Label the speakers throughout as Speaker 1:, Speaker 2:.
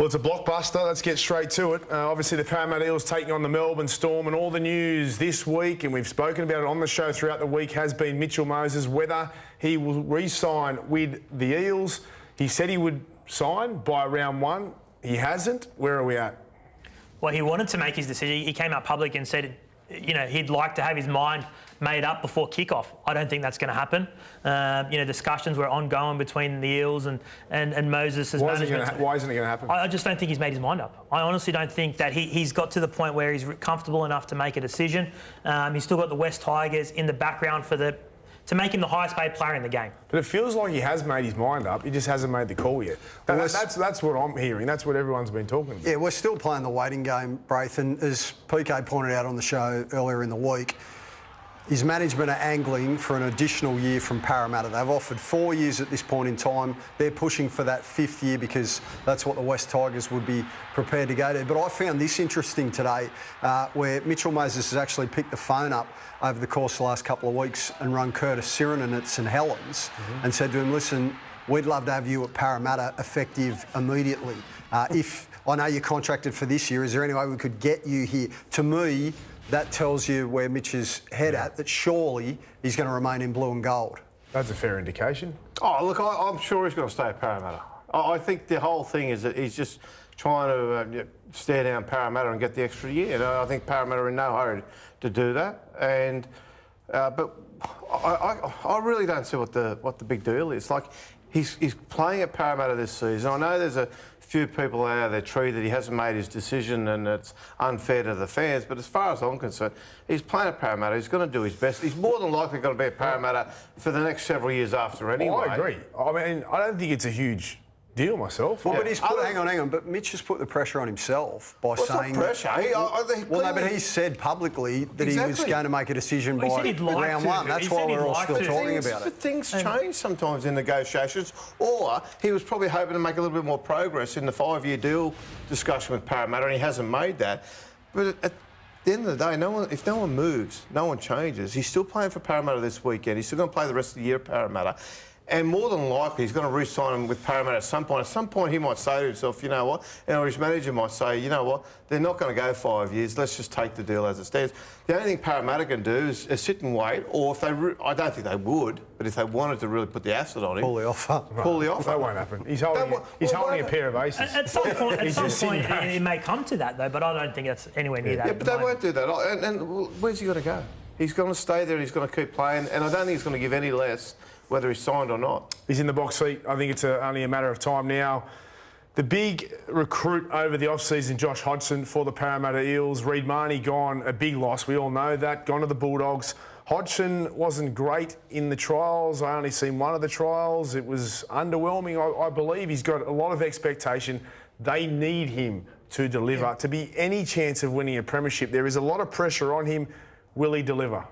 Speaker 1: Well, it's a blockbuster. Let's get straight to it. Obviously, the Parramatta Eels taking on the Melbourne Storm, and all the news this week, and we've spoken about it on the show throughout the week, has been Mitch Moses, whether he will re-sign with the Eels. He said he would sign by round one. He hasn't. Where are we at? Well,
Speaker 2: he wanted to make his decision. He came out public and said, you know, he'd like to have his mind made up before kickoff. I don't think that's going to happen. You know, discussions were ongoing between the Eels and Moses' management.
Speaker 1: Why isn't it going to happen?
Speaker 2: I just don't think he's made his mind up. I honestly don't think that he's got to the point where he's comfortable enough to make a decision. He's still got the West Tigers in the background to make him the highest paid player in the game.
Speaker 1: But it feels like he has made his mind up. He just hasn't made the call yet. That's what I'm hearing. That's what everyone's been talking about.
Speaker 3: Yeah, we're still playing the waiting game, Braith. And as PK pointed out on the show earlier in the week, his management are angling for an additional year from Parramatta. They've offered 4 years at this point in time. They're pushing for that 5th year because that's what the West Tigers would be prepared to go to. But I found this interesting today, where Mitchell Moses has actually picked the phone up over the course of the last couple of weeks and rung Curtis Sirinen at St Helens and said to him, listen, we'd love to have you at Parramatta effective immediately. If I know you're contracted for this year, is there any way we could get you here? To me, that tells you where Mitch's head at, that surely he's going to remain in blue and gold.
Speaker 1: That's a fair indication.
Speaker 4: Oh, look, I'm sure he's going to stay at Parramatta. I think the whole thing is that he's just trying to stare down Parramatta and get the extra year. And I think Parramatta are in no hurry to do that. And but I really don't see what the big deal is. Like, he's playing at Parramatta this season. I know there's a few people out of their tree that he hasn't made his decision and it's unfair to the fans, but as far as I'm concerned, he's playing at Parramatta. He's going to do his best. He's more than likely going to be at Parramatta for the next several years after anyway.
Speaker 1: Well, I agree. I mean, I don't think it's a huge deal myself.
Speaker 3: Well, but he's put, hang on. But Mitch has put the pressure on himself by saying...
Speaker 4: Not pressure.
Speaker 3: But he said publicly that he was going to make a decision by round one. That's why we're all still talking about it.
Speaker 4: But things change sometimes in negotiations, or he was probably hoping to make a little bit more progress in the 5-year deal discussion with Parramatta, and he hasn't made that. But at the end of the day, if no one moves, no one changes. He's still playing for Parramatta this weekend. He's still going to play the rest of the year at Parramatta. And more than likely, he's going to re-sign him with Parramatta at some point. At some point, he might say to himself, you know what, or his manager might say, you know what, they're not going to go 5 years. Let's just take the deal as it stands. The only thing Parramatta can do is sit and wait, or if they, I don't think they would, but if they wanted to really put the acid on him,
Speaker 3: pull the offer.
Speaker 4: Pull the offer.
Speaker 1: That won't happen. He's holding a pair of aces.
Speaker 2: At some point, it may come to that though, but I don't think that's anywhere near that.
Speaker 4: Yeah, but they won't do that. And where's he going to go? He's going to stay there. He's going to keep playing, and I don't think he's going to give any less, whether he's signed or not.
Speaker 1: He's in the box seat. I think it's only a matter of time now. The big recruit over the off-season, Josh Hodgson, for the Parramatta Eels. Reid Marnie gone, a big loss. We all know that. Gone to the Bulldogs. Hodgson wasn't great in the trials. I only seen one of the trials. It was underwhelming. I believe he's got a lot of expectation. They need him to deliver. Yeah. To be any chance of winning a premiership, there is a lot of pressure on him. Will he deliver?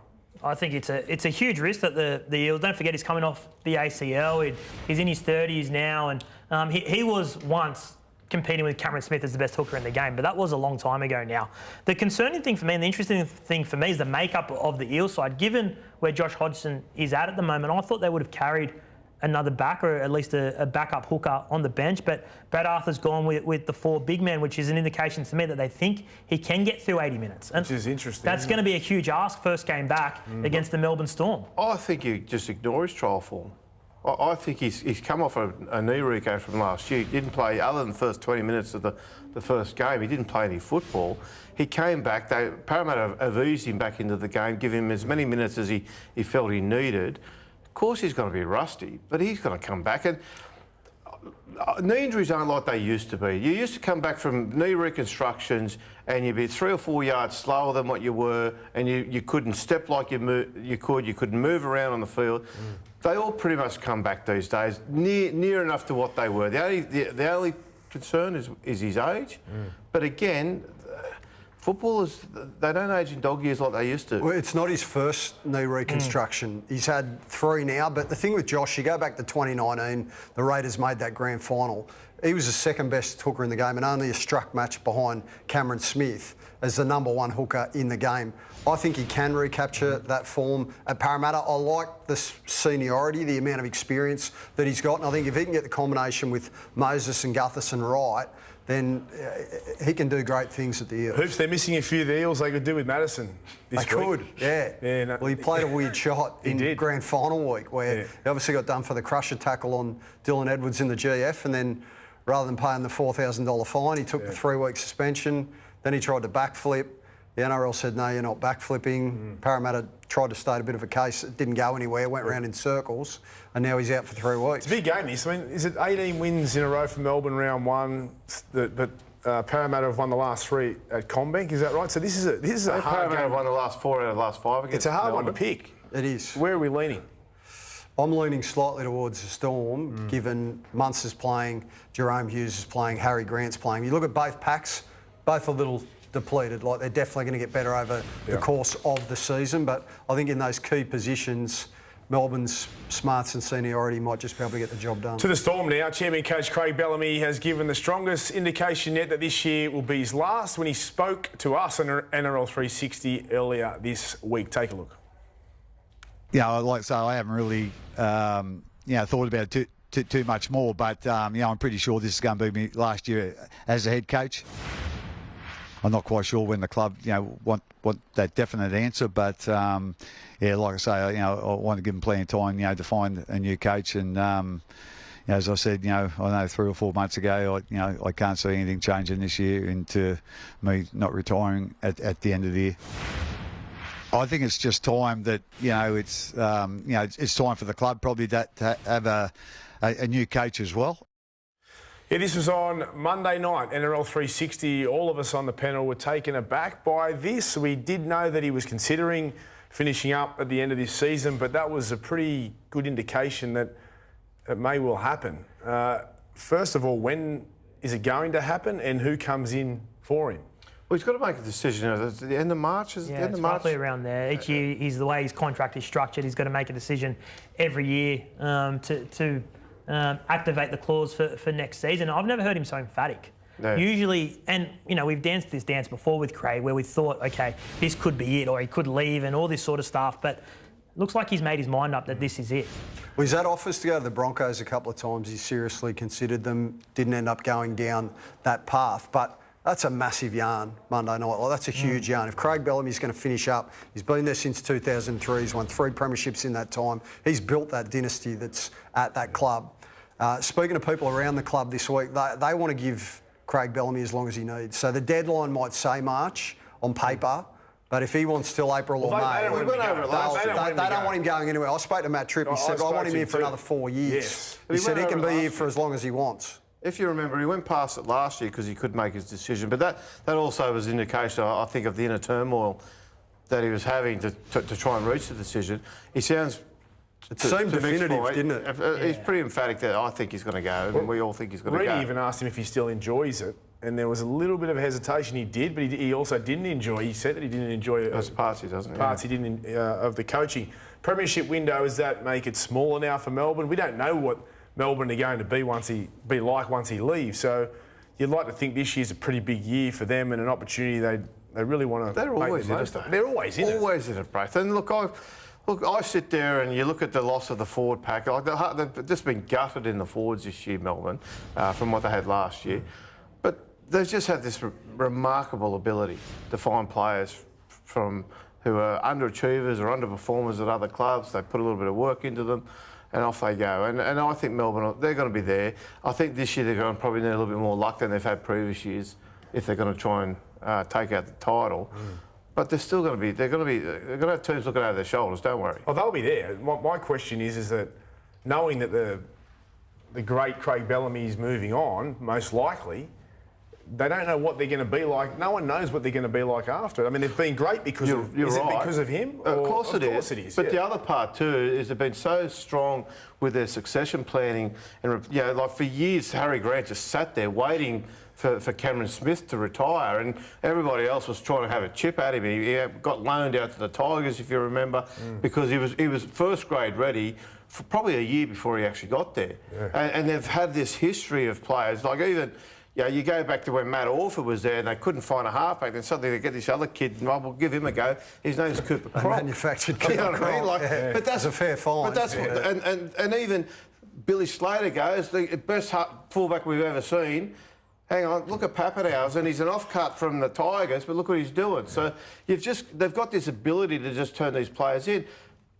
Speaker 2: I think it's a huge risk that the Eels, don't forget he's coming off the ACL, he's in his 30s now, and he was once competing with Cameron Smith as the best hooker in the game, but that was a long time ago now. The concerning thing for me and the interesting thing for me is the makeup of the Eels side. Given where Josh Hodgson is at the moment, I thought they would have carried another back, or at least a backup hooker on the bench, but Brad Arthur's gone with the 4 big men, which is an indication to me that they think he can get through 80 minutes. And
Speaker 1: which is interesting.
Speaker 2: That's going to be a huge ask first game back against the Melbourne Storm.
Speaker 4: I think you just ignore his trial form. I think he's come off a knee reco from last year. He didn't play, other than the first 20 minutes of the first game, he didn't play any football. He came back, Parramatta have eased him back into the game, give him as many minutes as he felt he needed. Of course he's going to be rusty, but he's going to come back. And knee injuries aren't like they used to be. You used to come back from knee reconstructions and you'd be 3 or 4 yards slower than what you were, and you couldn't step like you couldn't move around on the field. They all pretty much come back these days, near enough to what they were. The only concern is his age. But again, footballers, they don't age in dog years like they used to.
Speaker 3: Well, it's not his first knee reconstruction. He's had 3 now, but the thing with Josh, you go back to 2019, the Raiders made that grand final. He was the second best hooker in the game and only a struck match behind Cameron Smith as the #1 hooker in the game. I think he can recapture that form at Parramatta. I like the seniority, the amount of experience that he's got, and I think if he can get the combination with Moses and Gutherson right, then he can do great things at the Eels.
Speaker 1: Hoops, they're missing a few of the Eels they could do with Madison this
Speaker 3: They
Speaker 1: week.
Speaker 3: could, yeah.
Speaker 1: No,
Speaker 3: well, he played a weird shot in grand final week where he obviously got done for the crusher tackle on Dylan Edwards in the GF, and then rather than paying the $4,000 fine, he took the 3-week suspension. Then he tried to backflip. The NRL said, no, you're not backflipping. Parramatta tried to state a bit of a case. It didn't go anywhere, went around in circles, and now he's out for 3 weeks.
Speaker 1: It's a big game, this. I mean, is it 18 wins in a row for Melbourne round one? But Parramatta have won the last 3 at CommBank, is that right? So this is a hard
Speaker 4: Parramatta
Speaker 1: game.
Speaker 4: have won the last 4 out of the last 5 against
Speaker 1: It's a hard
Speaker 4: Melbourne.
Speaker 1: one to pick.
Speaker 3: It is.
Speaker 1: Where are we leaning?
Speaker 3: I'm leaning slightly towards the Storm, given Munster's playing, Jerome Hughes is playing, Harry Grant's playing. You look at both packs, both a little depleted. Like, they're definitely going to get better over the course of the season. But I think in those key positions, Melbourne's smarts and seniority might just be able to get the job done.
Speaker 1: To the Storm now. Champion coach Craig Bellamy has given the strongest indication yet that this year will be his last when he spoke to us on NRL 360 earlier this week. Take a look.
Speaker 5: Yeah, like I say, I haven't really, thought about it too much more. But I'm pretty sure this is going to be me last year as a head coach. I'm not quite sure when the club, want that definite answer. But like I say, I want to give them plenty of time, to find a new coach. And as I said, I know 3 or 4 months ago, I can't see anything changing this year into me not retiring at the end of the year. I think it's just time that it's time for the club probably to have a new coach as well.
Speaker 1: Yeah, this was on Monday night, NRL 360. All of us on the panel were taken aback by this. We did know that he was considering finishing up at the end of this season, but that was a pretty good indication that it may well happen. First of all, when is it going to happen, and who comes in for him?
Speaker 4: Well, he's got to make a decision at the end of March. Is it the end of March?
Speaker 2: Roughly around there. Each year, the way his contract is structured, he's got to make a decision every year to activate the clause for next season. I've never heard him so emphatic.
Speaker 4: No.
Speaker 2: Usually, and we've danced this dance before with Craig, where we thought, okay, this could be it, or he could leave, and all this sort of stuff. But it looks like he's made his mind up that this is it.
Speaker 3: Well, he's had offers to go to the Broncos a couple of times. He seriously considered them. Didn't end up going down that path, but. That's a massive yarn Monday night. Well, that's a huge yarn. If Craig Bellamy's going to finish up, he's been there since 2003. He's won 3 premierships in that time. He's built that dynasty that's at that club. Speaking to people around the club this week, they want to give Craig Bellamy as long as he needs. So the deadline might say March on paper, but if he wants till April or May, they don't want him going anywhere. I spoke to Matt Tripp. He said, I want him here for another 4 years.
Speaker 1: Yes.
Speaker 3: He said he can be here for as long as he wants.
Speaker 4: If you remember, he went past it last year because he could make his decision. But that also was an indication, I think, of the inner turmoil that he was having to try and reach the decision. He sounds...
Speaker 3: It seemed definitive, didn't it?
Speaker 4: He's pretty emphatic that I think he's going to go, and we all think he's going to go.
Speaker 1: Reedy even asked him if he still enjoys it, and there was a little bit of hesitation. He did, but he also didn't enjoy. He said that he didn't enjoy it.
Speaker 4: Those parts he doesn't.
Speaker 1: Parts he didn't of the coaching. Premiership window, does that make it smaller now for Melbourne? We don't know what Melbourne are going to be once he leaves. So you'd like to think this year's a pretty big year for them and an opportunity they really want to.
Speaker 4: They're always in it.
Speaker 1: They're always in it.
Speaker 4: Always in it, Braith. And look, I sit there and you look at the loss of the forward pack. They've just been gutted in the forwards this year, Melbourne, from what they had last year. But they've just had this remarkable ability to find players from who are underachievers or underperformers at other clubs. They put a little bit of work into them, and off they go. And I think Melbourne, they're going to be there. I think this year they're going to probably need a little bit more luck than they've had previous years if they're going to try and take out the title. But they're still going to be. They're going to have teams looking over their shoulders. Don't worry.
Speaker 1: Oh, they'll be there. My question is that knowing that the great Craig Bellamy is moving on, most likely, they don't know what they're going to be like. No one knows what they're going to be like after. I mean, they've been great because
Speaker 4: you're
Speaker 1: is
Speaker 4: right.
Speaker 1: it because of him?
Speaker 4: Of course it is. But
Speaker 1: yeah.
Speaker 4: the other part too is they've been so strong with their succession planning, and like for years, Harry Grant just sat there waiting for Cameron Smith to retire, and everybody else was trying to have a chip at him. He got loaned out to the Tigers, if you remember, because he was first grade ready for probably a year before he actually got there. Yeah. And they've had this history of players, like even. You go back to when Matt Orford was there and they couldn't find a halfback, then suddenly they get this other kid, and we'll give him a go. His name's Cooper Cronk.
Speaker 3: Manufactured
Speaker 4: You
Speaker 3: Cooper
Speaker 4: know what I mean?
Speaker 3: Cronk.
Speaker 4: Like, but
Speaker 3: that's a fair fine.
Speaker 4: But that's and even Billy Slater goes, the best fullback we've ever seen, hang on, look at Pappenhausen, and he's an off-cut from the Tigers, but look what he's doing. So they've got this ability to just turn these players in.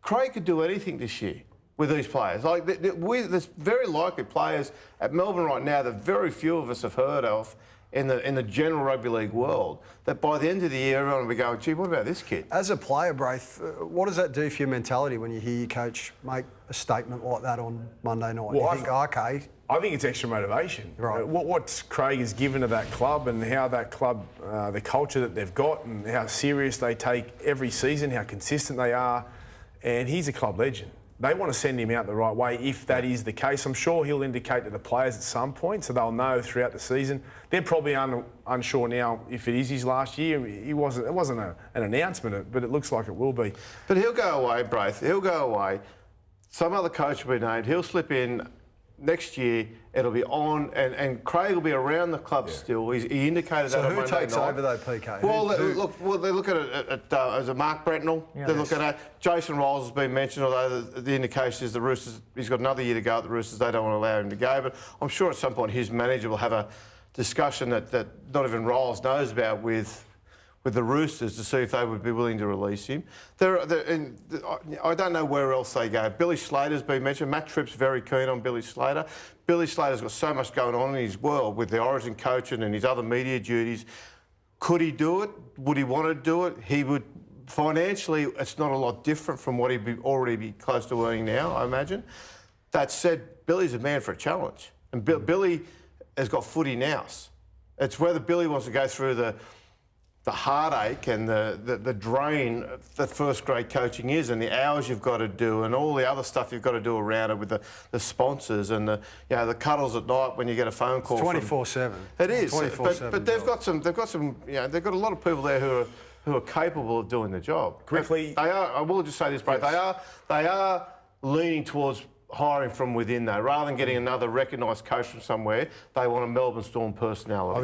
Speaker 4: Craig could do anything this year with these players. Like, there's very likely players at Melbourne right now that very few of us have heard of in the general rugby league world, that by the end of the year, everyone will be going, gee, what about this kid?
Speaker 3: As a player, Braith, what does that do for your mentality when you hear your coach make a statement like that on Monday night?
Speaker 1: Well,
Speaker 3: you think, okay.
Speaker 1: I think it's extra motivation.
Speaker 3: Right.
Speaker 1: What Craig has given to that club and how that club, the culture that they've got and how serious they take every season, how consistent they are. And he's a club legend. They want to send him out the right way if that is the case. I'm sure he'll indicate to the players at some point so they'll know throughout the season. They're probably unsure now if it is his last year. It wasn't an announcement, but it looks like it will be.
Speaker 4: But he'll go away, Braith. He'll go away. Some other coach will be named. He'll slip in next year. It'll be on, and Craig will be around the club still. He indicated that on Monday night.
Speaker 3: So who takes over though, PK?
Speaker 4: Well, they look at it as a Mark Bretnell.
Speaker 2: Yeah.
Speaker 4: They look at it. Jason Rolls has been mentioned, although the indication is the Roosters, he's got another year to go at the Roosters. They don't want to allow him to go. But I'm sure at some point his manager will have a discussion that not even Rolls knows about with the Roosters to see if they would be willing to release him. I don't know where else they go. Billy Slater's been mentioned. Matt Tripp's very keen on Billy Slater. Billy Slater's got so much going on in his world with the Origin coaching and his other media duties. Could he do it? Would he want to do it? He would. Financially, it's not a lot different from what he'd already be close to earning now, I imagine. That said, Billy's a man for a challenge. And Billy has got footy nous. It's whether Billy wants to go through the heartache and the drain that first grade coaching is, and the hours you've got to do, and all the other stuff you've got to do around it with the sponsors and the cuddles at night when you get a phone call.
Speaker 3: 24/7.
Speaker 4: It is,
Speaker 3: 24/7
Speaker 4: but they've got some they've got a lot of people there who are capable of doing the job.
Speaker 1: Quickly,
Speaker 4: they are. I will just say this, Brad. They are leaning towards hiring from within, though, rather than getting another recognised coach from somewhere. They want a Melbourne Storm personality.